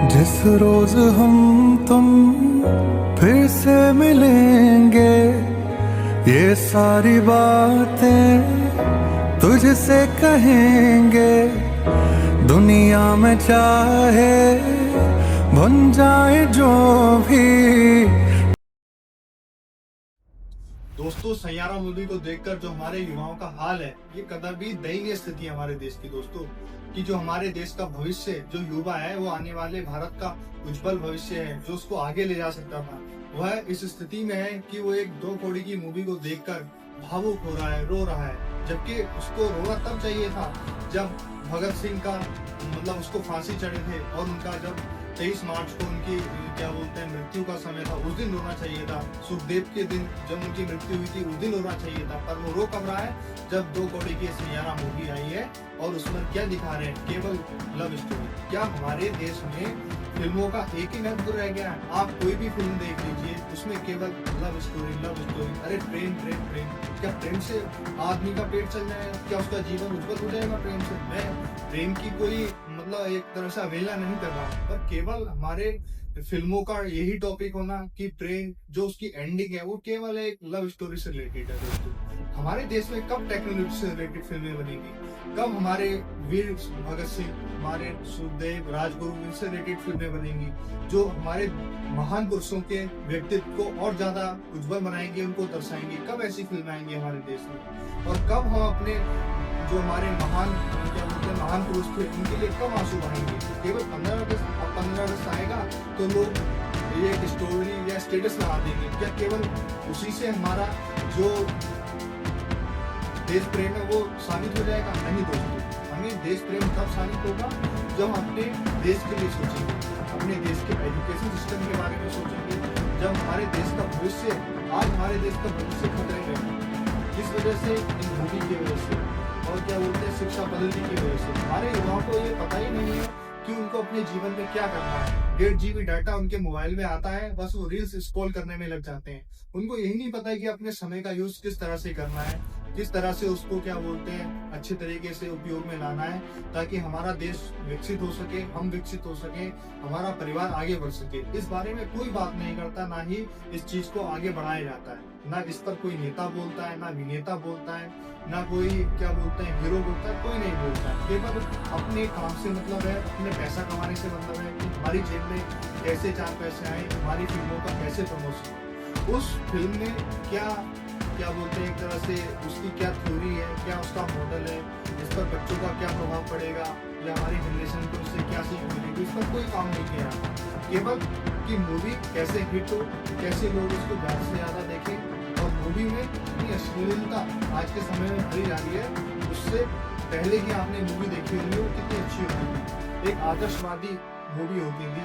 जिस रोज हम तुम फिर से मिलेंगे, ये सारी बातें तुझसे कहेंगे। दुनिया में चाहे बन जाए जो भी। दोस्तों, सैयारा मूवी को देखकर जो हमारे युवाओं का हाल है, ये कदापि दयनीय स्थिति है हमारे देश की। दोस्तों, कि जो हमारे देश का भविष्य, जो युवा है, वो आने वाले भारत का उज्जवल भविष्य है, जो उसको आगे ले जा सकता था, वह इस स्थिति में है कि वो एक 2 कौड़ी की मूवी को देखकर भावुक हो रहा है, रो रहा है। जबकि उसको रोना तब चाहिए था जब भगत सिंह का मतलब उसको फांसी चढ़े थे और उनका जब 23 मार्च को उनकी क्या बोलते हैं मृत्यु का समय था, उस दिन रोना चाहिए था। सुखदेव के दिन जब उनकी मृत्यु हुई थी, उस दिन रोना चाहिए था। पर वो रो कब रहा है? जब 2 कौड़ी की सैयारा मूवी आई है और उसमें क्या दिखा रहे हैं? केवल लव स्टोरी। क्या हमारे देश में फिल्मों का एक ही महत्व रह गया है? आप कोई भी फिल्म देख लीजिए, उसमें केवल लव स्टोरी, लव स्टोरी। अरे प्रेम प्रेम प्रेम, क्या प्रेम से आदमी का पेट चल जाएगा? क्या उसका जीवन उज्जवल हो जाएगा प्रेम से? मैं प्रेम की कोई मतलब एक तरह से अवहेलना नहीं कर रहा, पर केवल हमारे फिल्मों का यही टॉपिक होना कि प्रेम जो उसकी एंडिंग है वो केवल एक लव स्टोरी से रिलेटेड है। दोस्तों, हमारे देश में कब टेक्नोलॉजी से रिलेटेड फिल्में बनेंगी? कब हमारे वीर भगत सिंह, हमारे सुखदेव, राजगुरु, इनसे रिलेटेड फिल्में बनेंगी जो हमारे महान पुरुषों के व्यक्तित्व को और ज्यादा उज्जवल बनाएंगे, उनको दर्शाएंगे? कब ऐसी फिल्में आएंगी हमारे देश में? और कब हम अपने जो हमारे महान क्या बोलते हैं महान पुरुष थे, उनके लिए कब आंसू बहाएंगे? केवल 15 अगस्त आएगा तो लोग ये एक स्टोरी या स्टेटस लगा देंगे। क्या केवल उसी से हमारा जो देश प्रेम है वो साबित हो जाएगा? नहीं दोस्तों, हमें देश प्रेम तब साबित होगा जब हम अपने देश के लिए सोचेंगे, अपने देश के एजुकेशन सिस्टम के बारे में सोचेंगे। जब हमारे देश का भविष्य, आज हमारे देश का भविष्य खतरे में है, किस वजह से? इन मूवी की वजह से और क्या बोलते हैं शिक्षा पद्धति की वजह से। हमारे युवाओं को ये पता ही नहीं है कि उनको अपने जीवन में क्या करना है। 1.5 GB डाटा उनके मोबाइल में आता है, बस वो रील्स स्क्रॉल करने में लग जाते हैं। उनको यही नहीं पता है कि अपने समय का यूज किस तरह से करना है, किस तरह से उसको क्या बोलते हैं अच्छे तरीके से उपयोग में लाना है, ताकि हमारा देश विकसित हो सके, हम विकसित हो सके, हमारा परिवार आगे बढ़ सके। इस बारे में कोई बात नहीं करता, ना ही इस चीज को आगे बढ़ाया जाता है। ना इस पर कोई नेता बोलता है, ना अभिनेता बोलता है, ना कोई क्या बोलते हैं हीरो बोलता है, कोई नहीं बोलता है। केवल अपने काम से मतलब है, अपने पैसा कमाने से मतलब है कि हमारी जेब में कैसे 4 पैसे आए, हमारी फिल्मों का कैसे प्रमोशन हो। उस फिल्म में क्या बोलते हैं एक तरह से उसकी क्या थ्योरी है, क्या उसका मॉडल है, इस पर बच्चों का क्या प्रभाव पड़ेगा या हमारी जनरेशन को उससे क्या सीख मिलेगी, इस पर कोई काम नहीं किया। केवल कि मूवी कैसे हिट हो, कैसे लोग उसको ज़्यादा से ज़्यादा देखें, और मूवी में इतनी अश्लीलता आज के समय में भरी जा रही है, उससे पहले कि आपने मूवी देखी होगी वो कितनी अच्छी होती थी, एक आदर्शवादी मूवी होती थी।